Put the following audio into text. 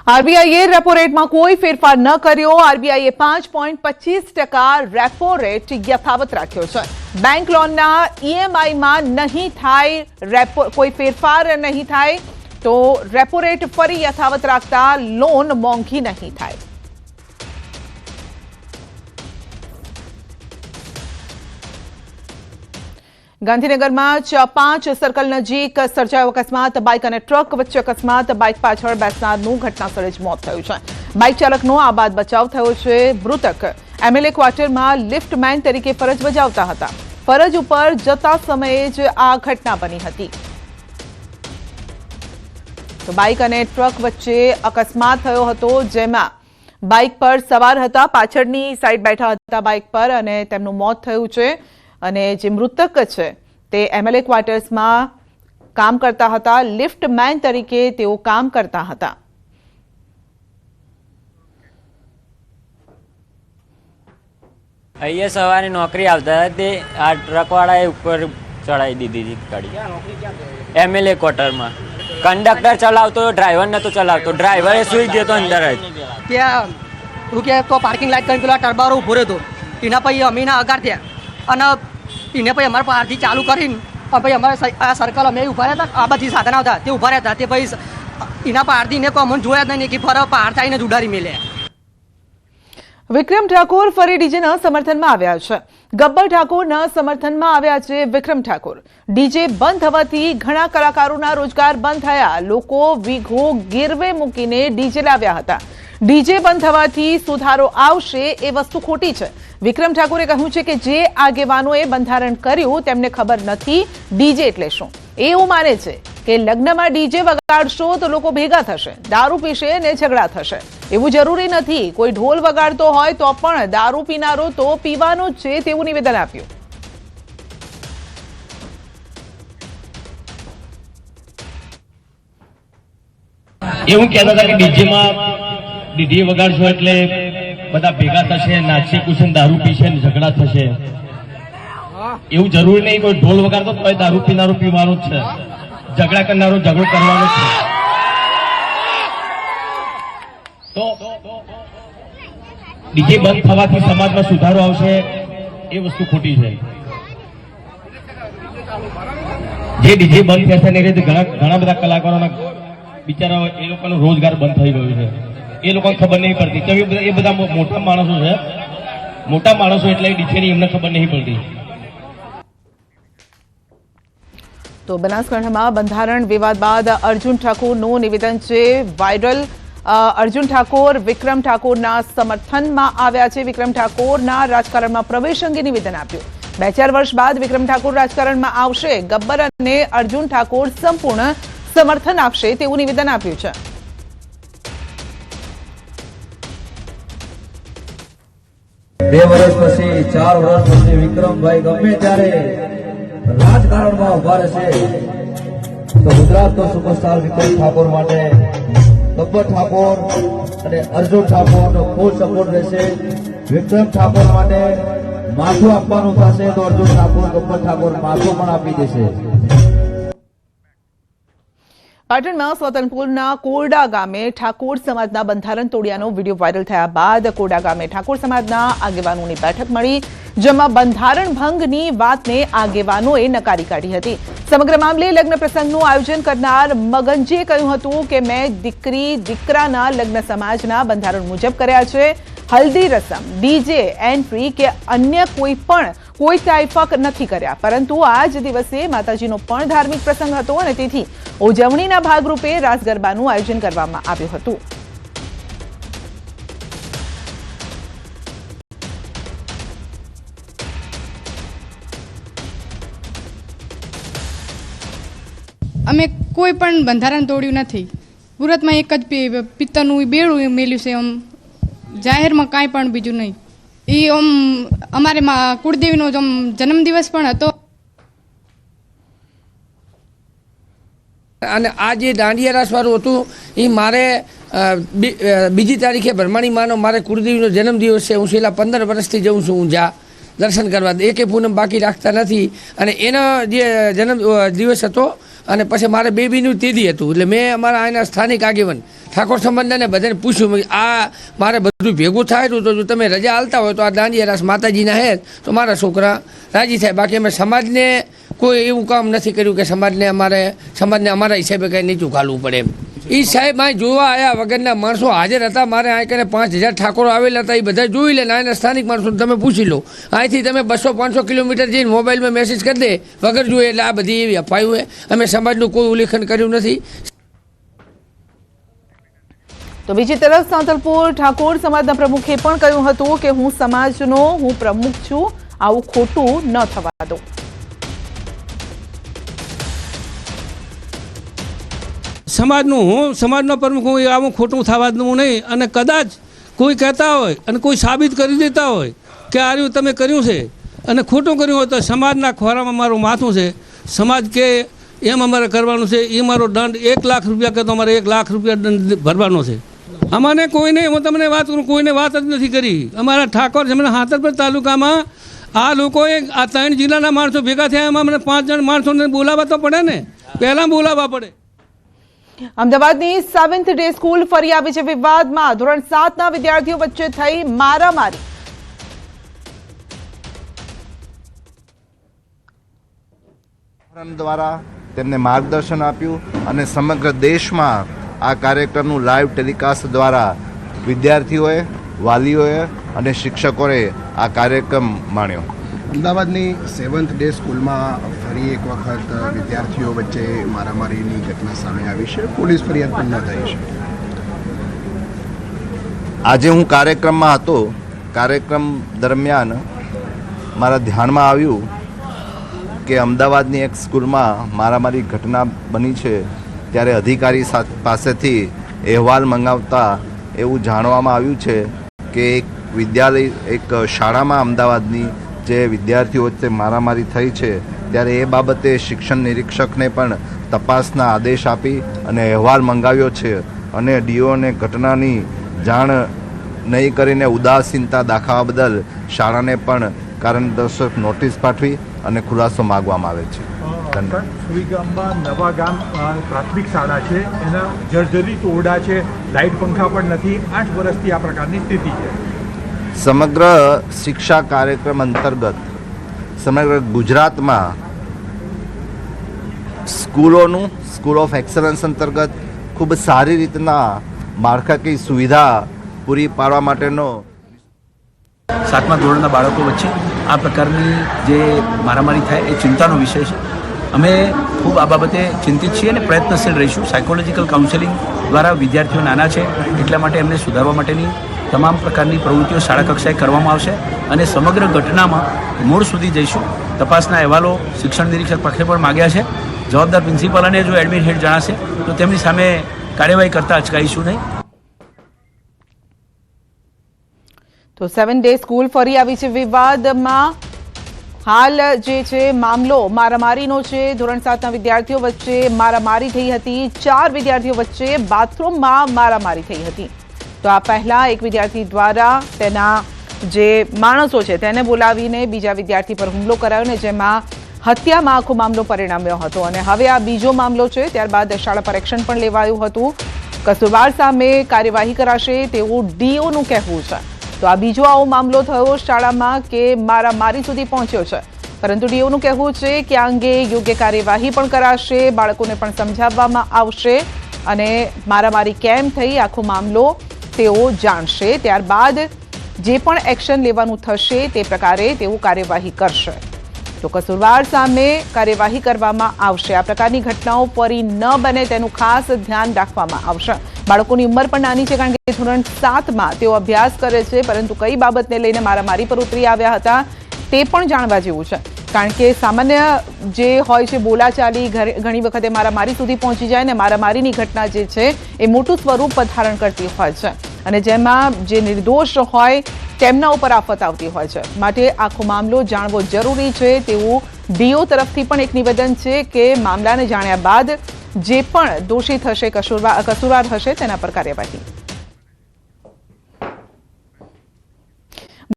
આરબીઆઈએ repo રેટમાં કોઈ ફેરફાર ન કર્યો। આરબીઆઈએ 5.25% રેપો રેટ યથાવત રાખ્યો છે। બેંક લોનના ઈએમઆઈમાં નહીં થાય કોઈ ફેરફાર નહીં થાય તો રેપો રેટ ફરી યથાવત રાખતા લોન મોંઘી નહીં થાય। ગાંધીનગરમાં 5 સર્કલ નજીક સર્જાયો અકસ્માત। બાઇક અને ટ્રક વચ્ચે અકસ્માત। બાઇક પાછળ બેસનારનું ઘટનાસ્થળે જ મોત થયું છે। બાઇક ચાલકનો આબાદ બચાવ થયો છે। મૃતક એમએલએ ક્વાર્ટરમાં લિફ્ટમેન તરીકે ફરજ બજાવતા હતા। ફરજ ઉપર જતા સમયે જ આ ઘટના બની હતી। તો બાઇક અને ટ્રક વચ્ચે અકસ્માત થયો હતો, જેમાં બાઇક પર સવાર હતા, પાછળની સાઈડ બેઠા હતા બાઇક પર, અને તેમનું મોત થયું છે। અને જે મૃતક છે તે એમએલએ ક્વાર્ટર્સમાં કામ કરતા હતા। લિફ્ટમેન તરીકે તેઓ કામ કરતા હતા। અહીંયા સવારે નોકરી આવતા હતા, તે આ ટ્રકવાળાએ ઉપર ચડાવી દીધી હતી ગાડી એમએલએ ક્વાર્ટરમાં। કંડક્ટર ચલાવતો, ડ્રાઈવર નતો ચલાવતો, ડ્રાઈવરે સુઈ ગયો તો અંદર જ ત્યાં શું કે તો પાર્કિંગ લાઈટ કરીને પેલા ટરબારો ઉભો રહ્યો હતો। એના પછી અમે એના અગાર થયા અને એને પછી અમારા પારથી ચાલુ કરીને પછી અમારે આ સર્કલ અમે ઊભા રહ્યા હતા। આ બધી સાધન આવતા તે ઊભા રહ્યા હતા, તે પછી એના પારથી એને કોઈ અમને જોયા જ નહીં કે ફર પાર થઈને જ ઉડાડી મેલ્યા। વિક્રમ ઠાકોર ફરી ડીજેના સમર્થનમાં આવ્યા છે। ગબ્બર ઠાકોરના સમર્થનમાં આવ્યા છે વિક્રમ ઠાકોર। ડીજે બંધ થવાથી ઘણા કલાકારોના રોજગાર બંધ થયા। લોકો વીઘો ગીરવે મૂકીને ડીજે લાવ્યા હતા। ડીજે બંધ થવાથી સુધારો આવશે એ વસ્તુ ખોટી છે। વિક્રમ ઠાકોરે કહ્યું છે કે જે આગેવાનોએ બંધારણ કર્યું તેમને ખબર નથી ડીજે એટલે શું। એવું માને છે કે લગ્નમાં ડીજે વગાડશો તો લોકો ભેગા થશે, દારૂ પીશે ને ઝઘડા થશે। એવું જરૂરી નથી। કોઈ ઢોલ વગાડતો હોય તો પણ દારૂ પીનારો તો પીવાનો જ છે, તેવું નિવેદન આપ્યું। એવું કહેતા હતા કે ડીજે વગાડશો એટલે બધા ભેગા થશે, નાચશે કુશે, દારૂ પીશે ને ઝઘડા થશે। એવું જરૂરી નહીં। કોઈ ઢોલ વગાડતો તો દારૂ પીનારો પીવાનું જ છે, ઝઘડા કરનારો ઝઘડો કરવાનો છે। તો ડીજે બંધ થવાથી સમાજમાં સુધારો આવશે એ વસ્તુ ખોટી છે। જે ડીજે બંધ થશે ને એ રીતે ઘણા બધા કલાકારોના બિચારા એ લોકોનો રોજગાર બંધ થઈ ગયો છે, એ લોકોને ખબર નહીં પડતી। એ બધા મોટા માણસો છે, મોટા માણસો એટલે ડીજેની એમને ખબર નહીં પડતી। તો બનાસકાંઠામાં બંધારણ વિવાદ બાદ અર્જુન ઠાકોરનું નિવેદન છે વાયરલ। અર્જુન ઠાકોર વિક્રમ ઠાકોરના સમર્થનમાં આવ્યા છે। વિક્રમ ઠાકોરના રાજકારણમાં પ્રવેશ અંગે નિવેદન આપ્યું। 2-4 વર્ષ બાદ વિક્રમ ઠાકોર રાજકારણમાં આવશે। ગબ્બર અને અર્જુન ઠાકોર સંપૂર્ણ સમર્થન આપશે તેવું નિવેદન આપ્યું છે। 2 વર્ષ પછી 4 વર્ષ પછી વિક્રમભાઈ ગમે ત્યારે રાજકારણમાં ઉભા રહેશે તો ગુજરાતનો સુપરસ્ટાર વિક્રમ ઠાકોર માટે ગબ્બર ઠાકોર અને અર્જુન ઠાકોરનો ફૂલ સપોર્ટ રહેશે। વિક્રમ ઠાકોર માટે માથું આપવાનું થશે તો અર્જુન ઠાકોર ગબ્બર ઠાકોર માથું પણ આપી દેશે। પાટણમાં સ્વતંત્રપુરના કોરડા ગામે ઠાકોર સમાજના બંધારણ તોડ્યાનો વિડીયો વાયરલ થયા બાદ કોરડા ગામે ઠાકોર સમાજના આગેવાનોની બેઠક મળી, જેમાં બંધારણ ભંગની વાતને આગેવાનોએ નકારી કાઢી હતી। સમગ્ર મામલે લગ્ન પ્રસંગનું આયોજન કરનાર મગનજીએ કહ્યું હતું કે મેં દીકરાના લગ્ન સમાજના બંધારણ મુજબ કર્યા છે। હલ્દી રસમ, ડીજે, એન્ટ્રી કે અન્ય કોઈ તાઇફક નથી કર્યા, પરંતુ આ જ દિવસે માતાજીનો પણ ધાર્મિક પ્રસંગ હતો અને તેથી ઉજવણીના ભાગરૂપે રાસ ગરબાનું આયોજન કરવામાં આવ્યું હતું। અમે કોઈ પણ બંધારણ તોડ્યું નથી। મુહૂર્તમાં એક જ પિત્તરનું બેડું મેલ્યું છે। આમ જાહેરમાં કાંઈ પણ બીજું નહીં। એ આમ અમારે કુળદેવીનો જન્મદિવસ પણ હતો। અને આ જે દાંડિયા રાસવાળું હતું એ મારે 2જી તારીખે બ્રહ્માણી માનો મારે કુળદેવીનો જન્મદિવસ છે। હું છેલ્લા 15 વર્ષથી જઉં છું ઊંઝા। દર્શન કરવા દે, એકે પૂનમ બાકી રાખતા નથી. અને એનો જે જન્મ દિવસ હતો અને પછી મારે બેબીનું તેદી હતું, એટલે મેં અમારા અહીંના સ્થાનિક આગેવાન ઠાકોર સંબંધને બધાને પૂછ્યું આ મારે બધું ભેગું થાય તો જો તમે રજા હાલતા હોય તો આ દાંડિયા રાસ માતાજીના હે તો મારા છોકરા રાજી થાય. બાકી અમે સમાજને કોઈ એવું કામ નથી કર્યું કે સમાજને અમારા હિસાબે કંઈ નીચું ઘાલવું પડે એમ. એ સાહેબ અહીં જોવા આવ્યા વગરના માણસો હાજર હતા. મારે અહીં કરીને 5000 ઠાકોરો આવેલા હતા, એ બધા જોઈ લે. અહીંના સ્થાનિક માણસો તમે પૂછી લો. અહીંથી તમે 200-500 કિલોમીટર જઈને મોબાઈલમાં મેસેજ કરી દે વગર જોઈએ, એટલે આ બધી એવી અપાયું છે. અમે સમાજનું કોઈ ઉલ્લેખન કર્યું નથી. તો બીજી તરફ સાંતલપુર ઠાકોર સમાજના પ્રમુખે પણ કહ્યું હતું કે હું સમાજનો પ્રમુખ છું, આવું ખોટું ન થવા દો. સમાજનો પ્રમુખ હું આવું ખોટું થવા દઉં નહીં. અને કદાચ કોઈ કહેતા હોય અને કોઈ સાબિત કરી દેતા હોય કે આ રહ્યું તમે કર્યું છે અને ખોટું કર્યું હોય તો સમાજના ખોરામાં મારું માથું છે. સમાજ કે એમ અમારે કરવાનું છે, એ મારો દંડ 1 લાખ રૂપિયા કે તો અમારે 1 લાખ રૂપિયા દંડ ભરવાનો છે. અમારે કોઈને, હું તમને વાત કરું, કોઈને વાત જ નથી કરી. અમારા ઠાકોર સાંતલપુર તાલુકામાં આ લોકોએ આ 3 જિલ્લાના માણસો ભેગા થયા, એમાં મને 5 જણ માણસોને બોલાવવા તો પડે ને, પહેલાં બોલાવવા પડે. અમદાવાદની 7th ડે સ્કૂલ ફરી આવી છે વિવાદમાં. ધોરણ 7ના વિદ્યાર્થીઓ વચ્ચે થઈ મારામારી. દ્વારા તેમને માર્ગદર્શન આપ્યું અને સમગ્ર દેશમાં આ કાર્યક્રમનું લાઈવ ટેલિકાસ્ટ દ્વારા વિદ્યાર્થીઓએ, વાલીઓએ અને શિક્ષકોએ આ કાર્યક્રમ માણ્યો. અમદાવાદની 7th ડે સ્કૂલમાં ફરી એક વખત વિદ્યાર્થીઓ વચ્ચે મારામારીની ઘટના સામે આવી છે. પોલીસ ફરિયાદ પણ ન થઈ છે. આજે હું કાર્યક્રમમાં હતો. કાર્યક્રમ દરમિયાન મારા ધ્યાનમાં આવ્યું કે અમદાવાદની એક સ્કૂલમાં મારામારી ઘટના બની છે. ત્યારે અધિકારી પાસેથી અહેવાલ મંગાવતા એવું જાણવામાં આવ્યું છે કે એક શાળામાં અમદાવાદની જે વિદ્યાર્થીઓ વચ્ચે મારામારી થઈ છે, ત્યારે એ બાબતે શિક્ષણ નિરીક્ષકને પણ તપાસના આદેશ આપી અને અહેવાલ મંગાવ્યો છે. અને ડીઓને ઘટનાની જાણ નહીં કરીને ઉદાસીનતા દાખવવા બદલ શાળાને પણ કારણદર્શક નોટિસ પાઠવી અને ખુલાસો માગવામાં આવે છે. સુઈગામમાં નવા ગામ પ્રાથમિક શાળા છે, એના જર્જરિત ઓરડા છે, લાઇટ પંખા પણ નથી. 8 વર્ષથી આ પ્રકારની સ્થિતિ છે. સમગ્ર શિક્ષા કાર્યક્રમ અંતર્ગત સમગ્ર ગુજરાતમાં સ્કૂલ ઓફ એક્સલન્સ અંતર્ગત ખૂબ સારી રીતના માળખાકીય સુવિધા પૂરી પાડવા માટેનો 7મા ધોરણના બાળકો વચ્ચે આ પ્રકારની જે મારામારી થાય એ ચિંતાનો વિષય છે. અમે ખૂબ આ બાબતે ચિંતિત છીએ અને પ્રયત્નશીલ રહીશું. સાયકોલોજીકલ કાઉન્સેલિંગ દ્વારા વિદ્યાર્થીઓ નાના છે એટલા માટે એમને સુધારવા માટેની તમામ પ્રકારની પ્રવૃત્તિઓ શાળા કક્ષાએ કરવામાં આવશે અને સમગ્ર ઘટનામાં મૂળ સુધી જઈશું. તપાસના અહેવાલો શિક્ષણ નિરીક્ષક પાસે પણ માગ્યા છે. જવાબદાર પ્રિન્સિપાલને જો એડમિટ હેડ જણાશે તો તેમની સામે કાર્યવાહી કરતા અચકાઈશું નહીં. તો 7th ડે સ્કૂલ ફરી આવી છે વિવાદમાં. હાલ જે છે મામલો મારામારીનો છે. ધોરણ 7ના વિદ્યાર્થીઓ વચ્ચે મારામારી થઈ હતી. 4 વિદ્યાર્થીઓ વચ્ચે બાથરૂમમાં મારામારી થઈ હતી. તો આ પહેલા એક વિદ્યાર્થી દ્વારા તેના જે માણસો છે તેને બોલાવીને બીજા વિદ્યાર્થી પર હુમલો કરાયો ને જેમાં હત્યામાં આખો મામલો પરિણમ્યો હતો. અને હવે આ બીજો મામલો છે. ત્યારબાદ શાળા પર એક્શન પણ લેવાયું હતું. કસૂરવાર સામે કાર્યવાહી કરાશે તેવું ડીઓનું કહેવું છે. તો આ બીજો આવો મામલો થયો શાળામાં કે મારામારી સુધી પહોંચ્યો છે. પરંતુ ડીઓનું કહેવું છે કે આ અંગે યોગ્ય કાર્યવાહી પણ કરાશે, બાળકોને પણ સમજાવવામાં આવશે અને મારામારી કેમ થઈ આખો મામલો તેઓ જાણશે. ત્યારબાદ જે પણ એક્શન લેવાનું થશે તે પ્રકારે તેઓ કાર્યવાહી કરશે. તો કસૂરવાર સામે કાર્યવાહી કરવામાં આવશે. આ પ્રકારની ઘટનાઓ ફરી ન બને તેનું ખાસ ધ્યાન રાખવામાં આવશે. બાળકોની ઉંમર પણ નાની છે, કારણ કે ધોરણ 7માં તેઓ અભ્યાસ કરે છે, પરંતુ કઈ બાબતને લઈને મારામારી પર ઉતરી આવ્યા હતા તે પણ જાણવા જેવું છે. કારણ કે સામાન્ય જે હોય છે બોલાચાલી ઘણી વખતે મારામારી સુધી પહોંચી જાય ને મારામારીની ઘટના જે છે એ મોટું સ્વરૂપ ધારણ કરતી હોય છે અને જેમાં જે નિર્દોષ હોય તેમના ઉપર આફત આવતી હોય છે. માટે આખો મામલો જાણવો જરૂરી છે તેવું ડીઓ તરફથી પણ એક નિવેદન છે કે મામલાને જાણ્યા બાદ જે પણ દોષિત હશે, કસૂરવાર હશે તેના પર કાર્યવાહી